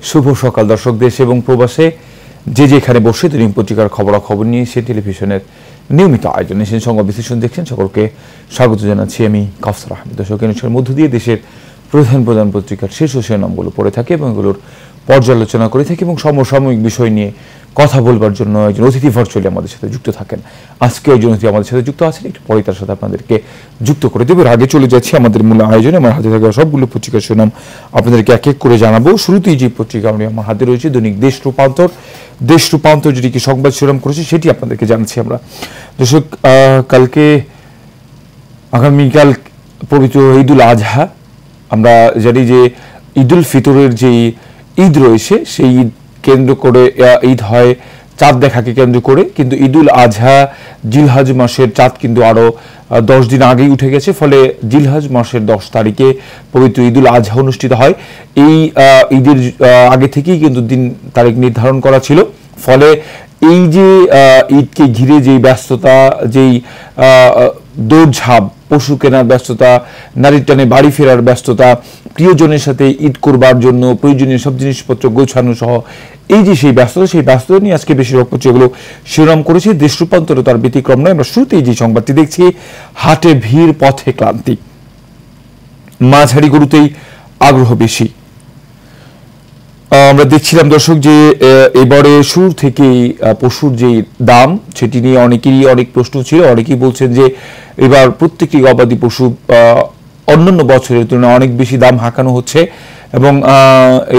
শুভ সকাল দর্শক, দেশ এবং প্রবাসে যে যেখানে বসে দৈনিক পত্রিকার খবরাখবর নিয়ে সে টেলিভিশনের নিয়মিত আয়োজন এশিয়ান সংবাদ বিশ্লেষণ দেখছেন। সকলকে স্বাগত জানাচ্ছি আমি কাউসার আহমেদ। দর্শক, অনুষ্ঠানের মধ্য দিয়ে দেশের প্রধান প্রধান পত্রিকার শীর্ষ শিরোনামগুলো পড়ে থাকে এবং এগুলোর পর্যালোচনা করে থাকি এবং সমসাময়িক বিষয় নিয়ে কথা বলবার জন্য একজন অতিথি ভার্চুয়ালি আমাদের সাথে যুক্ত থাকেন। আজকে একজন অতিথি আমাদের সাথে যুক্ত আছেন, একটু পরে তার সাথে আপনাদেরকে যুক্ত করে দেবো। আগে চলে যাচ্ছি আমাদের মূল আয়োজনে। আমার হাতে থাকা সবগুলো পত্রিকার শিরোনাম আপনাদেরকে এক এক করে জানাবো। শুরুতেই যে পত্রিকা আমার হাতে রয়েছে দৈনিক দেশ রূপান্তর। দেশ রূপান্তর যেটি কি সংবাদ শিরোনাম করেছে সেটি আপনাদেরকে জানাচ্ছি আমরা। দর্শক, কালকে আগামীকাল পবিত্র ঈদুল আজহা। আমরা জানি যে ঈদুল ফিতরের যে ঈদ রয়েছে সেই ঈদ কেন্দ্র করে ঈদ হয় চাঁদ দেখাকে কেন্দ্র করে, কিন্তু ঈদুল আজহা জিলহজ মাসের চাঁদ কিন্তু আরও 10 দিন আগেই উঠে গেছে। ফলে জিলহজ মাসের 10 তারিখে পবিত্র ঈদুল আজহা অনুষ্ঠিত হয়। এই ঈদের আগে থেকেই কিন্তু দিন তারিখ নির্ধারণ করা ছিল। ফলে এই যে ঈদকে ঘিরে যেই ব্যস্ততা, যেই দৌড়ঝাঁপ, পশু কেনার ব্যস্ততা, নারীর টানে বাড়ি ফেরার ব্যস্ততা, প্রিয়জনের সাথে ঈদ করবার জন্য প্রয়োজনীয় সব জিনিসপত্র গোছানো সহ এই যে সেই ব্যস্ততা নিয়ে আজকে বেশিরভাগ পত্রিকাগুলো শিরোনাম করেছে। দেশ রূপান্তরে তার ব্যতিক্রম নয়। আমরা শুরুতেই যে সংবাদটি দেখছি, হাটে ভিড়, পথে ক্লান্তি, মাঝারি গরুতেই আগ্রহ বেশি। আমরা দেখছিলাম দর্শক যে এবারে শুরু থেকেই পশুর যে দাম সেটি নিয়ে অনেকেরই অনেক প্রশ্ন ছিল। অনেকেই বলছেন যে এবার প্রত্যেকটি গবাদি পশু অন্যান্য বছরের তুলনায় অনেক বেশি দাম হাঁকানো হচ্ছে এবং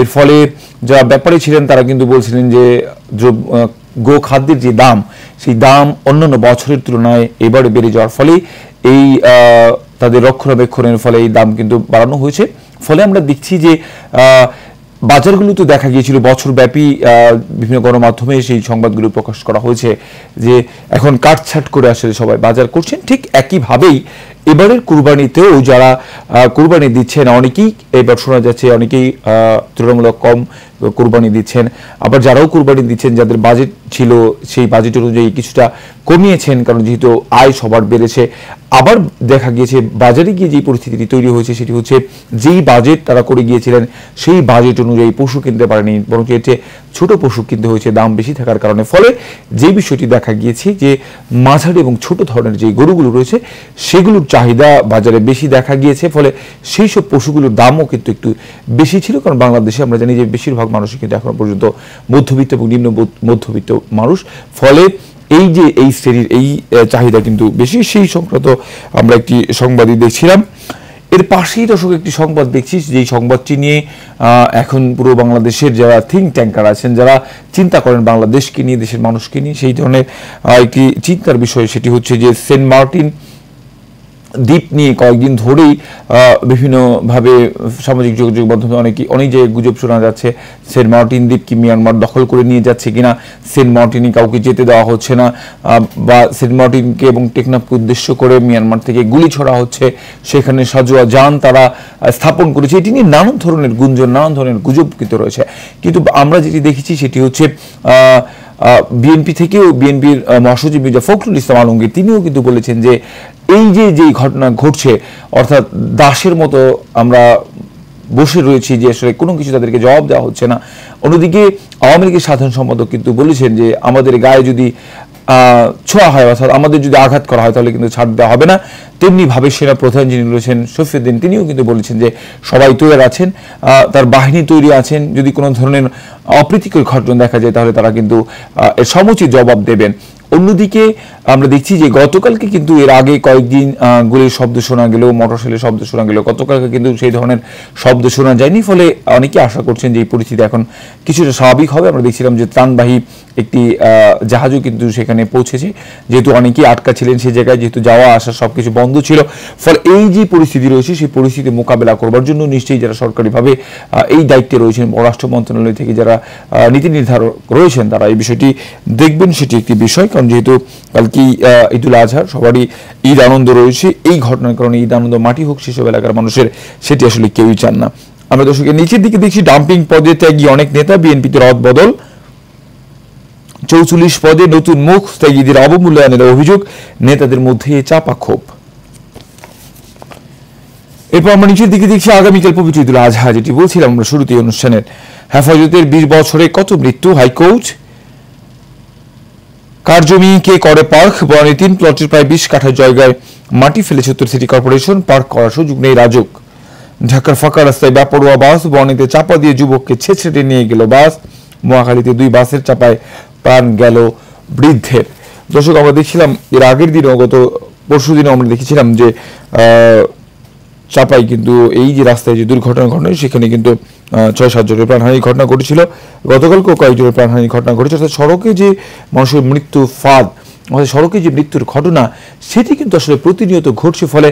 এর ফলে যারা ব্যাপারী ছিলেন তারা কিন্তু বলছিলেন যে গো খাদ্যের যে দাম সেই দাম অন্যান্য বছরের তুলনায় এবারে বেড়ে যাওয়ার ফলে এই তাদের রক্ষণাবেক্ষণের ফলে এই দাম কিন্তু বাড়ানো হয়েছে। ফলে আমরা দেখছি যে বাজারগুলোতে দেখা গিয়েছিল বছরব্যাপী বিভিন্ন গণমাধ্যমে সেই সংবাদগুলো প্রকাশ করা হয়েছে যে এখন কাটছাট করে আসলে সবাই বাজার করছেন। ঠিক একইভাবেই এবারের কুরবানিতেও যারা কুরবানি দিচ্ছেন অনেকেই এবার শোনা যাচ্ছে অনেকেই তুলনামূলক কম কুরবানি দিচ্ছেন, আবার যারাও কুরবানি দিচ্ছেন যাদের বাজেট ছিল সেই বাজেট অনুযায়ী কিছুটা কমিয়েছেন, কারণ যেহেতু আয় সবার বেড়েছে। আবার দেখা গিয়েছে বাজারে গিয়ে যে পরিস্থিতিটি তৈরি হয়েছে সেটি হচ্ছে যেই বাজেট তারা করে গিয়েছিলেন সেই বাজেট অনুযায়ী পশু কিনতে পারেনি, বরং এর চেয়ে ছোট পশু কিনতে হয়েছে দাম বেশি থাকার কারণে। ফলে যে বিষয়টি দেখা গিয়েছে যে মাঝারি এবং ছোট ধরনের যে গরুগুলো রয়েছে সেগুলোর চাহিদা বাজারে বেশি দেখা গিয়েছে। ফলে সেই সব পশুগুলোর দামও কিন্তু একটু বেশি ছিল, কারণ বাংলাদেশে আমরা জানি যে বেশিরভাগ মানুষই কিন্তু এখনো পর্যন্ত মধ্যবিত্ত এবং নিম্ন মধ্যবিত্ত মানুষ। ফলে এই যে এই শ্রেণীর এই চাহিদা কিন্তু বেশি, সেই সংক্রান্ত আমরা একটি সংবাদই দেখছিলাম। এর পাশেই দর্শক একটি সংবাদ দেখছি, যেই সংবাদটি নিয়ে এখন পুরো বাংলাদেশের যারা থিঙ্ক ট্যাঙ্কার আছেন, যারা চিন্তা করেন বাংলাদেশকে নিয়ে, দেশের মানুষকে নিয়ে, সেই ধরনের একটি চিন্তার বিষয়। সেটি হচ্ছে যে সেন্ট মার্টিন দ্বীপ নিয়ে কয়েকদিন ধরেই বিভিন্নভাবে সামাজিক যোগাযোগ মাধ্যমে অনেক জায়গায় গুজব শোনা যাচ্ছে সেন্ট মার্টিন দ্বীপ কি মিয়ানমার দখল করে নিয়ে যাচ্ছে কিনা, সেন্ট মার্টিনে কাউকে যেতে দেওয়া হচ্ছে না, বা সেন্ট মার্টিনকে এবং টেকনাফকে উদ্দেশ্য করে মিয়ানমার থেকে গুলি ছোড়া হচ্ছে, সেখানে সাজোয়া যান তারা স্থাপন করেছে। এটি নিয়ে নানান ধরনের গুঞ্জন, নানান ধরনের গুজব কিন্তু রয়েছে। কিন্তু আমরা যেটি দেখেছি সেটি হচ্ছে বিএনপি থেকেও, বিএনপির মহাসচিব মির্জা ফখরুল ইসলাম আলমগীর তিনিও কিন্তু বলেছেন যে এই যে ঘটনা ঘটছে, অর্থাৎ দাসের মতো আমরা বসে রয়েছি, যে আসলে কোনো কিছু তাদেরকে জবাব দেওয়া হচ্ছে না। অন্যদিকে আওয়ামী লীগের সাধারণ সম্পাদক কিন্তু বলেছেন যে আমাদের গায়ে যদি ছোঁয়া হয়, অর্থাৎ আমাদের যদি আঘাত করা হয় তাহলে কিন্তু ছাড় দেওয়া হবে না। তেমনিভাবে সেনা প্রধান যিনি রয়েছেন শফিউদ্দিন, তিনিও কিন্তু বলেছেন যে সবাই তৈরি আছেন, তার বাহিনী তৈরি আছেন, যদি কোনো ধরনের অপ্রীতিকর ঘটনা দেখা যায় তাহলে তারা কিন্তু এর সমুচিত জবাব দেবেন। অন্যদিকে আমরা দেখছি যে গতকালকে কিন্তু এর আগে কয়েকদিন গুলির শব্দ শোনা গেল, মোটরসাইকেলের শব্দ শোনা গেল, গতকালকে কিন্তু সেই ধরনের শব্দ শোনা যায়নি। ফলে অনেকে আশা করছেন যে এই পরিস্থিতি এখন কিছুটা স্বাভাবিক হবে। আমরা দেখছিলাম যে ত্রাণবাহী একটি জাহাজও কিন্তু সেখানে পৌঁছেছে, যেহেতু অনেকেই আটকা ছিলেন সেই জায়গায়, যেহেতু যাওয়া আসা সবকিছু বন্ধ ছিল। ফলে এই যে পরিস্থিতি রয়েছে সেই পরিস্থিতি মোকাবেলা করবার জন্য নিশ্চয়ই যারা সরকারিভাবে এই দায়িত্বে রয়েছেন, পররাষ্ট্র মন্ত্রণালয় থেকে যারা নীতি নির্ধারক রয়েছেন তারা এই বিষয়টি দেখবেন, সেটি একটি বিষয়। কারণ যেহেতু কালকে ঈদুল আজহার সবারই ঈদ আনন্দ রয়েছে, এই ঘটনার কারণে ঈদ আনন্দ মাটি হোক সেসব এলাকার মানুষের, সেটি আসলে কেউই চান না। আমরা দর্শকের নিচের দিকে দেখছি ডাম্পিং পদে ত্যাগী অনেক নেতা, বিএনপিতে রদ বদল, 44 পদে নতুন মুখ, ত্যাগীদের অবমূল্যায়নের অভিযোগ, নেতাদের মধ্যে চাপা ক্ষোভ। এরপর আমরা নিচের দিকে দেখছি আগামীকাল পবিত্র ঈদুল আজহা, যেটি বলছিলাম আমরা শুরুতে অনুষ্ঠানের। হেফাজতের 20 বছরে কত মৃত্যু, হাইকোর্ট। কার জমি কে করে পার্ক, বনানী 3 প্লটের প্রায় 20 কাঠা জায়গায় মাটি ফেলেছে উত্তর সিটি কর্পোরেশন, পার্ক করার সুযোগ নেই রাজুক। ঢাকার ফাঁকা রাস্তায় বেপরোয়া বাস, বনানীতে চাপা দিয়ে যুবককে ছেঁচড়ে নিয়ে গেল বাস। মহাখালীতে 2 বাসের চাপায় প্রাণ গেল বৃদ্ধের। দর্শক, আমরা দেখছিলাম এর আগের দিনও, গত পরশু দিনও আমরা দেখেছিলাম যে চাপাই কিন্তু এই যে রাস্তায় যে দুর্ঘটনা ঘটনা, সেখানে কিন্তু 6-7 জনের প্রাণহানির ঘটনা ঘটেছিল। গতকালকেও কয়েকজনের প্রাণহানির ঘটনা ঘটেছে। অর্থাৎ সড়কে যে মানুষের মৃত্যু ফাঁদ, অর্থাৎ সড়কে যে মৃত্যুর ঘটনা, সেটি কিন্তু আসলে প্রতিনিয়ত ঘটছে। ফলে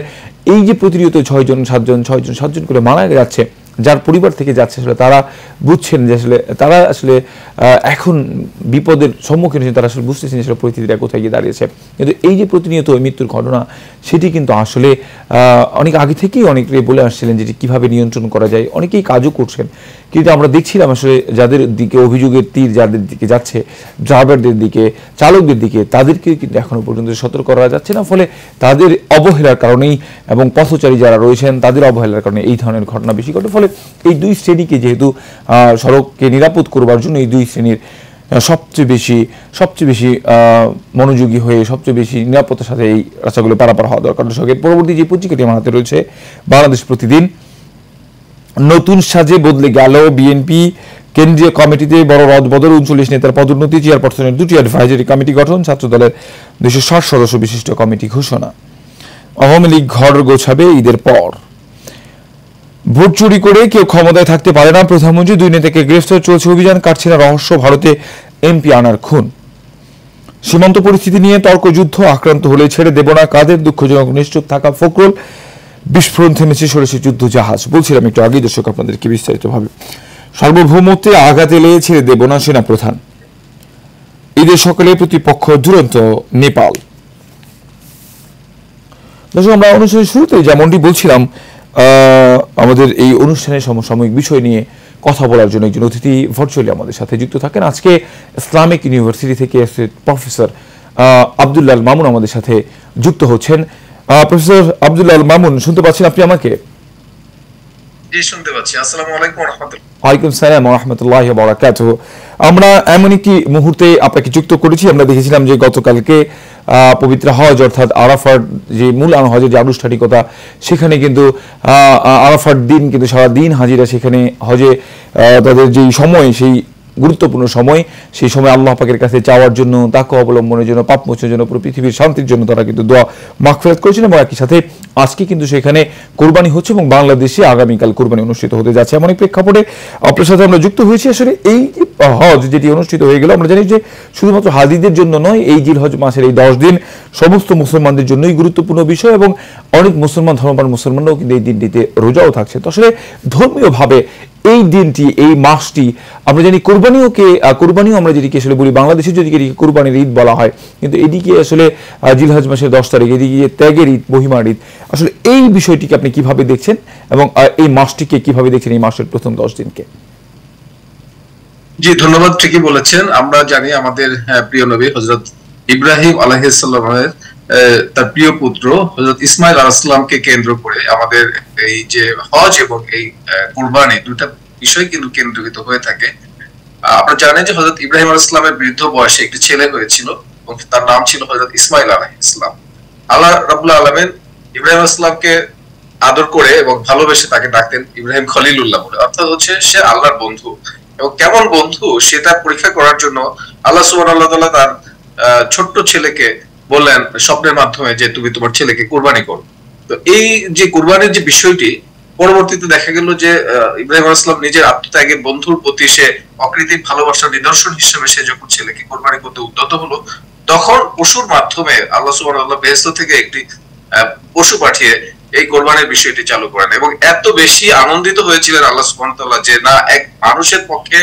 এই যে প্রতিনিয়ত 6জন করে মারা যাচ্ছে, যার পরিবার থেকে যাচ্ছে, আসলে তারা বুঝছেন যে আসলে তারা আসলে এখন বিপদের সম্মুখীন হয়েছেন, তারা আসলে বুঝতেছেন আসলে পরিস্থিতিটা কোথায় গিয়ে দাঁড়িয়েছে। কিন্তু এই যে প্রতিনিয়ত মৃত্যুর ঘটনা, সেটি কিন্তু আসলে অনেক আগে থেকেই অনেকে বলে আসছিলেন যে কীভাবে নিয়ন্ত্রণ করা যায়, অনেকেই কাজও করছেন। কিন্তু আমরা দেখছিলাম আসলে যাদের দিকে অভিযোগের তীর যাদের দিকে যাচ্ছে, ড্রাইভারদের দিকে, চালকদের দিকে, তাদেরকে কিন্তু এখনো পর্যন্ত সতর্ক করা যাচ্ছে না। ফলে তাদের অবহেলার কারণেই এবং পথচারী যারা রয়েছেন তাদের অবহেলার কারণে এই ধরনের ঘটনা বেশি ঘটে। ফলে এই 2 শ্রেণীকে যেহেতু সড়ককে নিরাপদ করবার জন্য এই 2 শ্রেণীর সবচেয়ে বেশি মনোযোগী হয়ে সবচেয়ে বেশি নিরাপত্তার সাথে এই রাস্তাগুলো পারাপার হওয়া দরকার। দর্শকের পরবর্তী যে পত্রিকাটি আমার হাতে রয়েছে, বাংলাদেশ প্রতিদিন। নতুন সাজে বদলে গেল বিএনপি, কেন্দ্রীয় কমিটিতে বড় রদবদল, 39 নেতার পদোন্নতি, চেয়ারপারসনের 2টি অ্যাডভাইজারি কমিটি গঠন, ছাত্রদলের 260 সদস্য বিশিষ্ট কমিটি ঘোষণা। আওয়ামী লীগ ঘর গোছাবে ঈদের পর। ভোট চুরি করে কেউ ক্ষমতায় থাকতে পারে না, প্রধানমন্ত্রী। 2 নেতাকে গ্রেফতার, চলছে অভিযান, কাটছে না রহস্য, ভারতে এমপি আনার খুন। সীমান্ত পরিস্থিতি নিয়ে তর্ক যুদ্ধ, আক্রান্ত হলে ছেড়ে দেব না কাদের, দুঃখজনক নিশ্চুপ থাকা ফখরুল। বিস্ফোরণ থেমেছে, সরেছে যুদ্ধ জাহাজ। বলছিলাম একটু আগে দর্শক আপনাদেরকে বিস্তারিতভাবে। সার্বভৌমত্বে আঘাত এলে ছেড়ে দেব না সেনাপ্রধান। ঈদের সকালে প্রতিপক্ষ দুরন্ত নেপাল। দর্শক, আমরা অনুষ্ঠানের শুরুতে যেমনটি বলছিলাম, আমাদের এই অনুষ্ঠানের সমসাময়িক বিষয় নিয়ে কথা বলার জন্য একজন অতিথি ভার্চুয়ালি আমাদের সাথে যুক্ত থাকেন। আজকে ইসলামিক ইউনিভার্সিটি থেকে প্রফেসর আব্দুল্লাহ আল মামুন আমাদের সাথে যুক্ত হচ্ছেন। প্রফেসর আব্দুল্লাহ আল মামুন, শুনতে পাচ্ছেন আপনি আমাকে? জি, শুনতে পাচ্ছি। আসসালামু আলাইকুম ওয়া রাহমাতুল্লাহ। ওয়ালাইকুম আসসালাম ওয়া রাহমাতুল্লাহি ওয়া বারাকাতুহু। আমরা এমন একটি মুহূর্তে আপনাকে যুক্ত করেছি। আমরা দেখেছিলাম যে গতকালকে পবিত্র হজ, অর্থাৎ আরাফার যে মূল হজের যে আনুষ্ঠানিকতা, সেখানে কিন্তু আরাফার দিন কিন্তু সারা দিন হাজিরা সেখানে হজে তাদের যেই সময়, সেই গুরুত্বপূর্ণ সময়, সেই সময় আল্লাহ পাকের কাছে চাওয়ার জন্য, তাকওয়া অবলম্বনের জন্য, পাপ মোচনের জন্য, পুরো পৃথিবীর শান্তির জন্য তারা কিন্তু দোয়া মাগফিরাত করেছেন। এবং একই সাথে আজকে কিন্তু সেখানে কোরবানি হচ্ছে এবং বাংলাদেশে আগামীকাল কোরবানি অনুষ্ঠিত হতে যাচ্ছে। এমন এক প্রেক্ষাপটে আপনার সাথে আমরা যুক্ত হয়েছি। আসলে এই হজ যেটি অনুষ্ঠিত হয়ে গেল, আমরা জানি যে শুধুমাত্র হাজিদের জন্য নয়, এই জিলহজ মাসের এই 10 দিন সমস্ত মুসলমানদের জন্যই গুরুত্বপূর্ণ বিষয় এবং অনেক মুসলমান ধর্মপ্রাণ মুসলমানরাও কিন্তু এই দিনটিতে রোজাও থাকছে। তো আসলে ধর্মীয়ভাবে এই দিনটি, এই মাসটি, আমরা জানি কোরবানিও আমরা যেটিকে আসলে বলি, বাংলাদেশে যদি কোরবানির ঈদ বলা হয়, কিন্তু এদিকে আসলে জিলহজ মাসের 10 তারিখ, এদিকে ত্যাগের ঈদ, মহিমার ঈদ। আসলে এই বিষয়টিকে আপনি কিভাবে দেখছেন এবং এই মাসটিকে কিভাবে দেখছেন, এই মাসের প্রথম 10 দিনকে? জি, ধন্যবাদ। ঠিকই বলেছেন। আমরা জানি আমাদের প্রিয় নবী হযরত ইব্রাহিম আলাইহিস সালামের তার প্রিয় পুত্র হযরত ইসমাইল আলাইহিস সালামকে কেন্দ্র করে আমাদের এই যে হজ এবং এই কুরবানি, দুটো বিষয় কিন্তু কেন্দ্রীভূত হয়ে থাকে। আপনারা জানেন যে হযরত ইব্রাহিম আলাইহিস সালামের বৃদ্ধ বয়সে একটি ছেলে হয়েছিল এবং তার নাম ছিল হযরত ইসমাইল আলাইহিস সালাম। আল্লাহ রাব্বুল আলামিন ইব্রাহিম আলাইহিস সালামকে আদর করে এবং ভালোবেসে তাকে ডাকতেন ইব্রাহিম খলিলুল্লাহ বলে, অর্থাৎ হচ্ছে সে আল্লাহর বন্ধু। এবং কেমন বন্ধু সেটা পরীক্ষা করার জন্য আল্লাহ সুবহানাহু ওয়া তাআলা তার ছোট্ট ছেলেকে বললেন স্বপ্নের মাধ্যমে যে তুমি তোমার ছেলেকে কুরবানি করো। তো এই যে কুরবানির যে বিষয়টি, পরবর্তীতে দেখা গেল যে ইব্রাহিম আলাইহিস সালাম নিজের আত্মত্যাগের বন্ধুর প্রতি সে অকৃত্রিম ভালোবাসার নিদর্শন হিসেবে সে যখন ছেলেকে কুরবানি করতে উদ্যত হলো, তখন পশুর মাধ্যমে আল্লাহ সুবহানাহু ওয়া তাআলা বেহেশত থেকে একটি পশু পাঠিয়ে এই কোরবানির বিষয়টি চালু করেন। এবং এত বেশি আনন্দিত হয়েছিলেন আল্লাহ সুবহানাহু ওয়া তাআলা যে না, এক মানুষের পক্ষে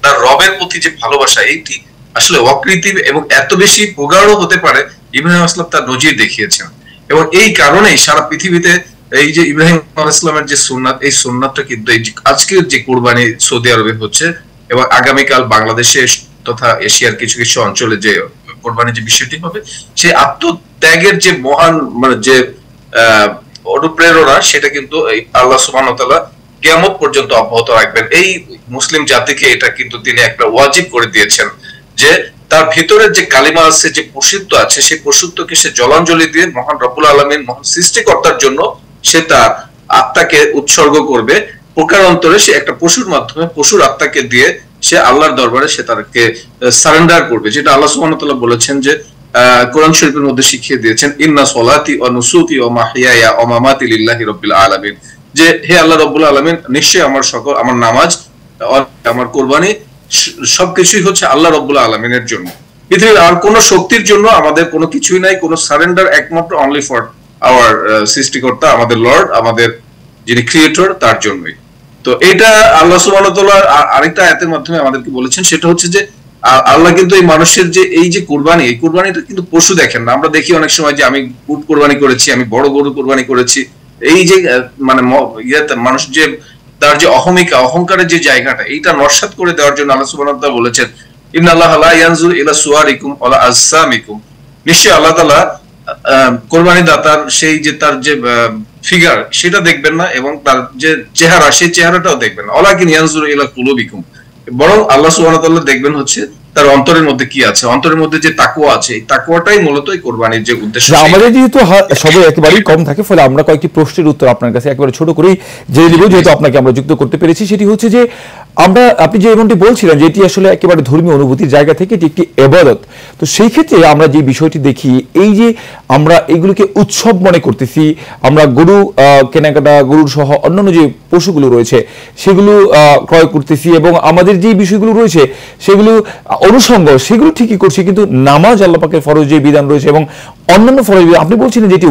তার রবের প্রতি যে ভালোবাসা, এইটি আসলে অকৃত্রিম এবং এত বেশি প্রগাঢ় হতে পারে, ইব্রাহিম আলাইহিস সালাম তার নজির দেখিয়েছেন। এবং এই কারণেই সারা পৃথিবীতে এই যে ইব্রাহিম আলাইহিস সালামের যে সুন্নাত, এই সুন্নাতটা কিন্তু এই আজকের যে কুরবানি সৌদি আরবে হচ্ছে এবং আগামীকাল বাংলাদেশে তথা এশিয়ার কিছু কিছু অঞ্চলে যে কোরবানির যে বিষয়টি হবে, সেই আত্মত্যাগের যে মহান যে অনুপ্রেরণা সেটা কিন্তু আল্লাহ সুবহানাহু ওয়া তাআলা কিয়ামত পর্যন্ত অব্যাহত রাখবেন। এই মুসলিম জাতিকে এটা কিন্তু তিনি একটা ওয়াজিব করে দিয়েছেন যে তার ভিতরে যে কালিমা আছে, যে পশুত্ব আছে, সেই পশুত্বকে সে জলাঞ্জলি দিয়ে মহান রব্বুল আলামিন, মহান সৃষ্টিকর্তার জন্য সে তার আত্মাকে উৎসর্গ করবে। প্রকারান্তরে সে একটা পশুর মাধ্যমে, পশুর আত্মাকে দিয়ে সে আল্লাহর দরবারে সে তাকে সারেন্ডার করবে, যেটা আল্লাহ সুবহানাহু ওয়া তাআলা বলেছেন যে কোরআন শরীফের মধ্যে শিখিয়ে দিয়েছেন, ইন্না সলাতি ওয়া নুসুকি ওয়া মাহইয়ায়া ওয়া মামাতি লিল্লাহি রাব্বিল আলামিন, যে হে আল্লাহ রাব্বুল আলামিন, নিশ্চয়ই আমার নামাজ, আমার কুরবানি সবকিছুই হচ্ছে আল্লাহ রাব্বুল আলামিনের জন্য। পৃথিবীর আর কোন শক্তির জন্য আমাদের কোনো কিছুই নাই, কোনো সারেন্ডার একমাত্র অনলি ফর আওয়ার সৃষ্টিকর্তা, আমাদের লর্ড, আমাদের যিনি ক্রিয়েটর, তার জন্যই। তো এটা আল্লাহ সুবহানাহু ওয়া তাআলা আরেকটা আয়াতের মাধ্যমে আমাদেরকে বলেছেন, সেটা হচ্ছে যে আল্লাহ কিন্তু এই মানুষের যে এই যে কুরবানি, এই কুরবানিটা কিন্তু পশু দেখেন না। আমরা দেখি অনেক সময় যে আমি উট কুরবানি করেছি, আমি বড় গরু কুরবানি করেছি, এই যে মানে মানুষ যে তার যে অহংকারের যে জায়গাটা, এইটা নস্যাৎ করে দেওয়ার জন্য আল্লাহ সুবহানাহু ওয়া তাআলা বলেছেন, ইন্নাল্লাহা লা ইয়ানজুরু ইলা সুওয়ারিকুম ওয়ালা আজসামিকুম, নিশ্চয়ই আল্লাহ তাআলা কুরবানি দাতার সেই যে তার যে ফিগার সেটা দেখবেন না, এবং তার যে চেহারা সেই চেহারাটাও দেখবেন না, ওয়ালাকিন ইয়ানজুরু ইলা কুলুবিকুম, বরং আল্লাহ সুবহানাহু ওয়া তাআলা দেখবেন হচ্ছে তার অন্তরের মধ্যে কি আছে, অন্তরের মধ্যে যে তাকওয়া আছে, এই তাকওয়াটাই মূলত এই কুরবানির যে উদ্দেশ্য। আমাদের যেহেতু সবাই একেবারেই কম থাকে, ফলে আমরা কয়েকটি প্রশ্নের উত্তর আপনার কাছে একেবারে ছোট করেই জেনে নিব, যেহেতু আপনাকে আমরা যুক্ত করতে পেরেছি। সেটি হচ্ছে যে আপনি যে এমনটি বলছিলেন যে এটি আসলে একেবারে ধর্মীয় অনুভূতির জায়গা থেকে এটি একটি ইবাদত, তো সেই ক্ষেত্রে আমরা যে বিষয়টি দেখি, এই যে আমরা এগুলোকে উৎসব মনে করতেছি, আমরা গরু কেনাকাটা, গরুর সহ অন্যান্য যে পশুগুলো রয়েছে সেগুলো ক্রয় করতেছি, এবং আমাদের যে বিষয়গুলো রয়েছে সেগুলো অনুষঙ্গ, সেগুলো ঠিকই করছি, কিন্তু নামাজ আল্লাহ পাকের ফরজ যে বিধান রয়েছে এবং অন্যান্য ফরজ, আপনি বলছিলেন যে এটি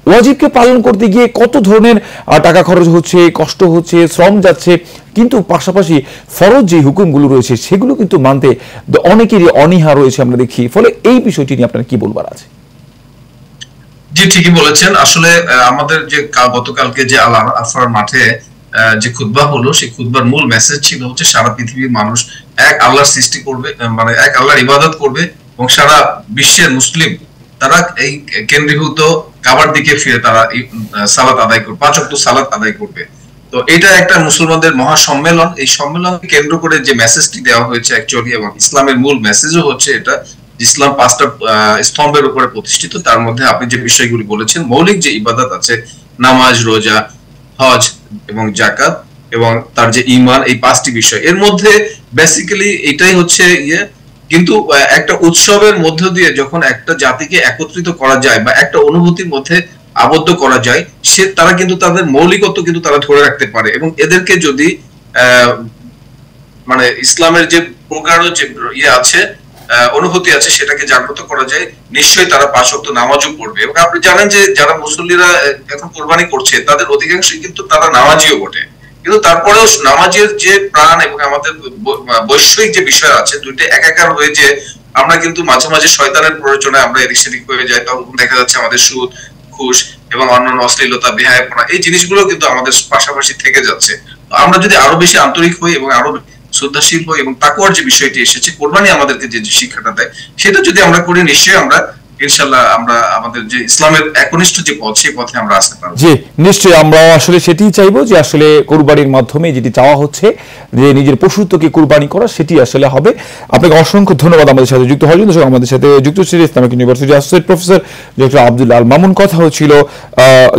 ওয়াজিবকে পালন করতে গিয়ে কত ধরনের টাকা খরচ হচ্ছে, কষ্ট হচ্ছে, শ্রম যাচ্ছে, কিন্তু পাশাপাশি ফরজ যে হুকুমগুলো রয়েছে সেগুলো কিন্তু মানতে অনেকেরই অনীহা রয়েছে আমরা দেখি। ফলে এই বিষয়টি নিয়ে আপনার কি বলবার আছে? জি, ঠিকই বলেছেন। আসলে আমাদের যে গতকালকে যে আল আরফার মাঠে যে খুতবা হলো, সেই খুতবার মূল মেসেজ ছিল হচ্ছে সারা পৃথিবীর মানুষ এক আল্লাহর সৃষ্টি করবে, মানে এক আল্লাহর ইবাদত করবে, এবং সারা বিশ্বের মুসলিম তারা এই কেন্দ্রীভূত কাবার দিকে ফিরে তারা সালাত আদায় করবে, 5 ওয়াক্ত সালাত আদায় করবে। তো এটা একটা মুসলমানদের মহা সম্মেলন। এই সম্মেলনকে কেন্দ্র করে যে মেসেজটি দেওয়া হয়েছে অ্যাকচুয়ালি, এবং ইসলামের মূল মেসেজও হচ্ছে এটা, ইসলাম 5টা স্তম্ভের উপরে প্রতিষ্ঠিত। তার মধ্যে আপনি যে বিষয়গুলি বলেছেন, মৌলিক যে ইবাদত আছে, নামাজ, রোজা, হজ এবং যাকাত, এবং তার যে ঈমান, এই 5টি বিষয়, এর মধ্যে বেসিক্যালি এটাই হচ্ছে কিন্তু একটা উৎসবের মধ্য দিয়ে যখন একটা জাতিকে একত্রিত করা যায় বা একটা অনুভূতির মধ্যে আবদ্ধ করা যায়, তারা কিন্তু তাদের মৌলিকত্ব কিন্তু তারা ধরে রাখতে পারে, এবং এদেরকে যদি মানে ইসলামের যে প্রগাঢ় যে আছে, অনুভূতি আছে, সেটাকে জাগ্রত করা যায়, নিশ্চয়ই তারা 5 ওয়াক্ত নামাজও পড়বে। এবং আপনি জানেন যে যারা মুসল্লিরা এখন কুরবানি করছে তাদের অধিকাংশই কিন্তু তারা নামাজিও বটে, কিন্তু তারপরেও নামাজের যে প্রাণ এবং আমাদের বৈষয়িক যে বিষয় আছে, দুইটা একাকার হয়ে যে আমরা কিন্তু মাঝে মাঝে শয়তানের প্ররোচনায় আমরা এদিক সেদিক হয়ে যাই, তখন দেখা যাচ্ছে আমাদের সুদ, ঘুষ এবং অন্যান্য অশ্লীলতা, বেহায়াপনা, এই জিনিসগুলো কিন্তু আমাদের পাশাপাশি থেকে যাচ্ছে। আমরা যদি আরো বেশি আন্তরিক হই এবং আরো শ্রদ্ধাশীল হই, এবং তাকওয়ার যে বিষয়টি এসেছে, কোরবানি আমাদেরকে যে শিক্ষাটা দেয়, সেটা যদি আমরা করি, নিশ্চয়ই আমরা ইনশাআল্লাহ আমরা আমাদের যে ইসলামের একনিষ্ঠ যে পথ, সেই পথে আমরা আসতে পারবো। জি, নিশ্চয়ই আমরা আসলে সেটাই চাইবো, যে আসলে কুরবানির মাধ্যমে যেটি চাওয়া হচ্ছে যে নিজের পশুত্বকে কুরবানি করা, সেটি আসলে হবে। আপনাকে অসংখ্য ধন্যবাদ আমাদের সাথে যুক্ত হওয়ার জন্য। আমাদের সাথে যুক্ত ছিলেন Islamic university associate professor doctor Abdul Al Mamun. কথা হচ্ছিল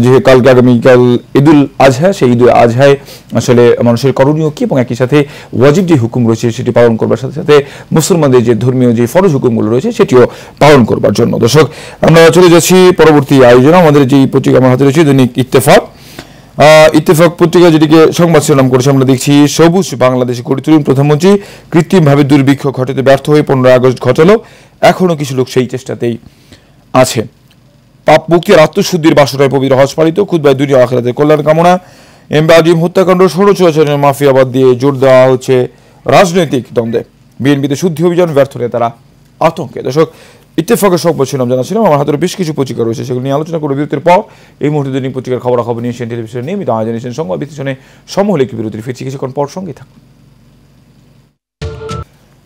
যে কালকে আগামীকাল ঈদুল আজহা, সেই ঈদুল আজহায় আসলে মানুষের করণীয় কি, এবং একই সাথে ওয়াজিব যে হুকুম রয়েছে সেটি পালন করবার সাথে সাথে মুসলমানদের যে ধর্মীয় যে ফরজ হুকুমগুলো রয়েছে সেটিও পালন করবার জন্য। দর্শক, আমরা চলে যাচ্ছি পরবর্তী আয়োজন। আমাদের যে পত্রিকা আমার হাতে রয়েছে দৈনিক ইত্তেফাক পত্রিকা, যেটিকে সংবাদ শিরোনাম করেছে আমরা দেখছি, সবুজ বাংলাদেশ গড়ে তুলুন প্রধানমন্ত্রী, কৃত্রিমভাবে দুর্ভিক্ষ ঘটাতে ব্যর্থ হয়ে 15 আগস্ট ঘটালো, এখনো কিছু লোক সেই চেষ্টাতেই আছে। পাপ মুক্তি আর আত্মশুদ্ধির বাসনায় পবিত্র হজ পালিত, খুতবায় দুনিয়া আখিরাতের কল্যাণ কামনা। এমপি আজিম হত্যাকাণ্ড, ষড়যন্ত্রের মাফিয়াবাদ দিয়ে জোর দেওয়া হচ্ছে রাজনৈতিক দ্বন্দ্বে, বিএনপিতে শুদ্ধি অভিযান ব্যর্থ হলে তারা আতঙ্কে। দর্শক, ইত্তেফাকের সংবাদ শিরোনাম জানাচ্ছিলাম। আমার হাতে বেশ কিছু পত্রিকা রয়েছে, সেগুলো নিয়ে আলোচনা করে বিরতির পর এই মুহূর্তে দৈনিক পত্রিকার খবরাখবর নিয়ে এশিয়ান টেলিভিশনের নিয়মিত আয়োজন এশিয়ান সংবাদ বিশ্লেষণে সমূলে একটি বিরতির ফিরছি কিছুক্ষণ পর, সঙ্গে থাকুন।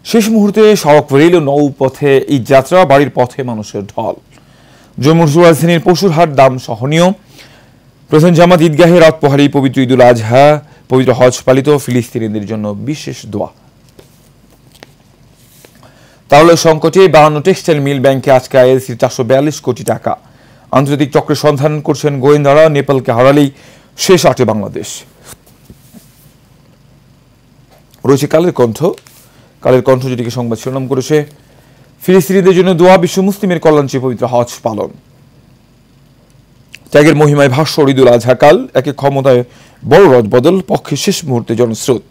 শেষ মুহূর্তে সড়ক, রেল ও নৌপথে এই যাত্রা, বাড়ির পথে মানুষের ঢল। জম্মুর রাজধানীর পশুর হাট দাম সহনীয়, প্রধান জামাত ঈদগাহে রাত পোহারেই পবিত্র ঈদুল আজহা, পবিত্র হজ পালিত, ফিলিস্তিনিদের জন্য বিশেষ দোয়া। তাহলে সংকটে 52 টেক্সটাইল মিল ব্যাংকে আজকে আইএলসি 442 কোটি টাকা। আন্তর্জাতিক চক্রের সন্ধান করছেন গোয়েন্দারা, নেপালকে হারালেই শেষ 8-এ বাংলাদেশ। রয়েছে কালের কণ্ঠ যেটিকে সংবাদ শিরোনাম করেছে ফিলিস্তিনিদের জন্য দোয়া, বিশ্ব মুসলিমের কল্যাণ চেয়ে পবিত্র হজ পালন। ত্যাগের মহিমায় ভাষ্য ঈদুল আজহা কাল, একে ক্ষমতায় বড় রদবদল, পক্ষে শেষ মুহূর্তে জনস্রোত।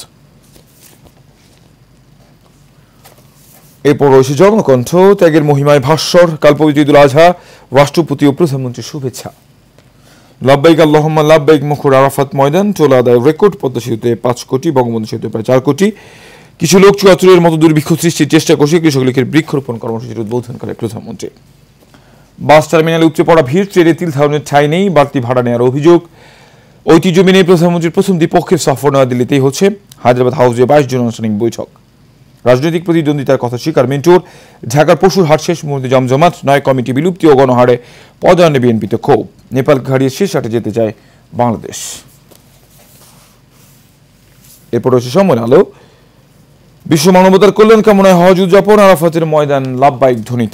এরপর রয়েছে জনকণ্ঠ, ত্যাগের মহিমায় ভাস্বর, কাল পবিত্র ঈদুল আজহা, রাষ্ট্রপতি ও প্রধানমন্ত্রীর শুভেচ্ছা। লাব্বাইক আল্লাহুম্মা লাব্বাইক মুখর আরাফাত ময়দান, টোলা আদায় রেকর্ড, পদ্মা সেতুতে 5 কোটি, বঙ্গবন্ধু সেতুতে প্রায় 4 কোটি। কিছু লোক চুয়াত্তরের মতো দুর্ভিক্ষ সৃষ্টির চেষ্টা করছে, কৃষক লীগের বৃক্ষরোপণ কর্মসূচির উদ্বোধন করে প্রধানমন্ত্রী। বাস টার্মিনালে উপচে পড়া ভিড়, ট্রেনে তিল ধারণের ঠাঁই নেই, বাড়তি ভাড়া নেওয়ার অভিযোগ। ঐতিহ্য মেনে প্রধানমন্ত্রীর প্রথম দ্বিপক্ষের সফর নয়াদিল্লিতেই হচ্ছে। হায়দ্রাবাদ হাউসে 22 জন আনুষ্ঠানিক বৈঠক। রাজনৈতিক প্রতিদ্বন্দ্বিতার কথা স্বীকার মিন্টুর। ঢাকার পশুর হাট শেষ মুহূর্তে জমজমাট, নয় কমিটি বিলুপ্তি ও গণহারে পদায়নে বিএনপিতে ক্ষোভ। নেপালকে হারিয়ে শেষ 8-এ যেতে চায় বাংলাদেশ। এরপর রয়েছে সময় আলো, বিশ্ব মানবতার কল্যাণ কামনায় হজ উদযাপন, আরাফাতের ময়দান লাব্বাইক ধ্বনি।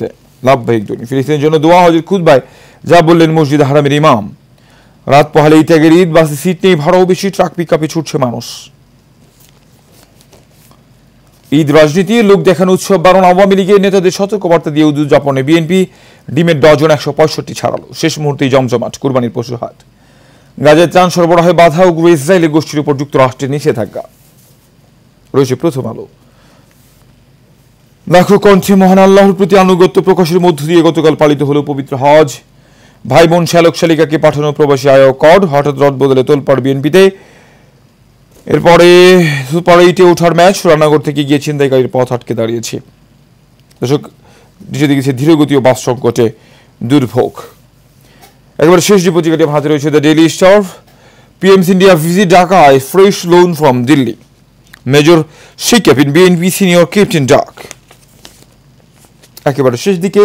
ফিলিস্তিনের জন্য দোয়া, হজের খুতবায় যা বললেন মসজিদ হারামের ইমাম। রাত পোহালেই ত্যাগের ঈদ, বাসে সিট নেই, ভাড়াও বেশি, ট্রাক পিকআপে ছুটছে মানুষ। ঈদ রাজনীতি, লোক দেখানো উৎসব বারণ, আওয়ামী লীগের নেতাদের সতর্কবার্তা দিয়ে উদযাপনে বিএনপি। ডিমের ডজন 165 ছাড়ালো, শেষ মুহূর্তেই জমজমাট, কুরবানির পশু হাট। গাজায় ত্রাণ সরবরাহে বাধা, উগ্র ইসরায়েলের গোষ্ঠীর উপর যুক্তরাষ্ট্রের নিষেধাজ্ঞা। রয়েছে প্রথম আলো। লাখো কণ্ঠে মহান আল্লাহর প্রতি আনুগত্য প্রকাশের মধ্য দিয়ে গতকাল পালিত হলো পবিত্র হজ। ভাই বোন শ্যালক শালিকাকে পাঠানো প্রবাসী আয় কর, হঠাৎ রদ বদলে তোলপাড় বিএনপিতে। এরপরে সুপার 8-এ ওঠার ম্যাচ, রান্নাঘর থেকে গিয়ে ছিনতাইকারীর পথ আটকে দাঁড়িয়েছে। দর্শক, দিকে ধীরগতি ও বাস সংকটে দুর্ভোগ। একেবারে শেষ যে পত্রিকাটি হাতে রয়েছে the Daily Star. PMs India visit ঢাকায়, fresh loan from Delhi, major shakeup in BNP senior captain ডাক। একেবারে শেষ দিকে,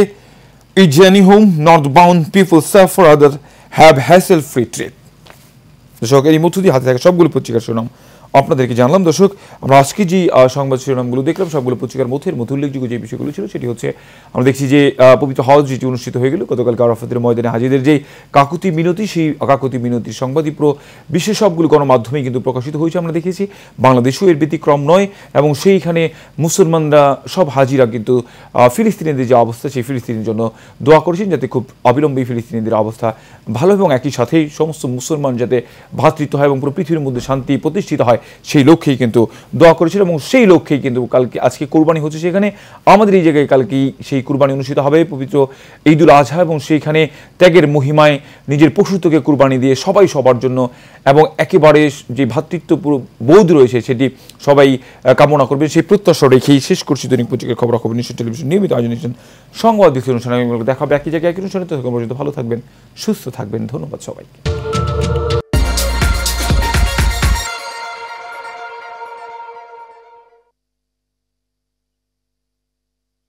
এই journey home north bound people suffer, other have hassle free trip. দর্শক, এই মধ্য দিয়ে হাতে থাকা সবগুলো পত্রিকার শিরোনাম আপনাদেরকে জানলাম। দর্শক, আমরা আজকে যে সংবাদ শিরোনামগুলো দেখলাম, সবগুলো পত্রিকার মধ্যে উল্লেখযোগ্য যে বিষয়গুলো ছিল সেটি হচ্ছে, আমরা দেখছি যে পবিত্র হজ যেটি অনুষ্ঠিত হয়ে গেল গতকালকে আরাফাতের ময়দানে হাজিদের যে কাকুতি মিনতি, সেই কাকুতি মিনতির সংবাদই বিশ্বের সবগুলো গণমাধ্যমেই কিন্তু প্রকাশিত হয়েছে। আমরা দেখেছি বাংলাদেশও এর ব্যতিক্রম নয়, এবং সেইখানে মুসলমানরা সব হাজিরা কিন্তু ফিলিস্তিনিদের যে অবস্থা, সেই ফিলিস্তিনের জন্য দোয়া করেছেন যাতে খুব অবিলম্বে ফিলিস্তিনিদের অবস্থা ভালো, এবং একই সাথেই সমস্ত মুসলমান যাতে ভ্রাতৃত্ব হয় এবং পুরো পৃথিবীর মধ্যে শান্তি প্রতিষ্ঠিত হয়, সেই লক্ষ্যেই কিন্তু দোয়া করেছিল। এবং সেই লক্ষ্যেই কিন্তু আজকে কুরবানি হচ্ছে সেখানে, আমাদের এই জায়গায় কালকে সেই কুরবানি অনুষ্ঠিত হবে, পবিত্র ঈদুল আজহা। এবং সেইখানে ত্যাগের মহিমায় নিজের পশুত্বকে কুরবানি দিয়ে সবাই সবার জন্য, এবং একেবারে যে ভ্রাতৃত্ব বোধ রয়েছে সেটি সবাই কামনা করবেন, সেই প্রত্যাশা রেখেই শেষ করছি দৈনিক পত্রিকার খবরাখবর নিশ্চয় টেলিভিশন নিয়মিত আয়োজন সংবাদ দেখতে অনুষ্ঠানে দেখা হবে একই জায়গায় একই অনুষ্ঠানে। ততক্ষণ পর্যন্ত ভালো থাকবেন, সুস্থ থাকবেন। ধন্যবাদ সবাইকে।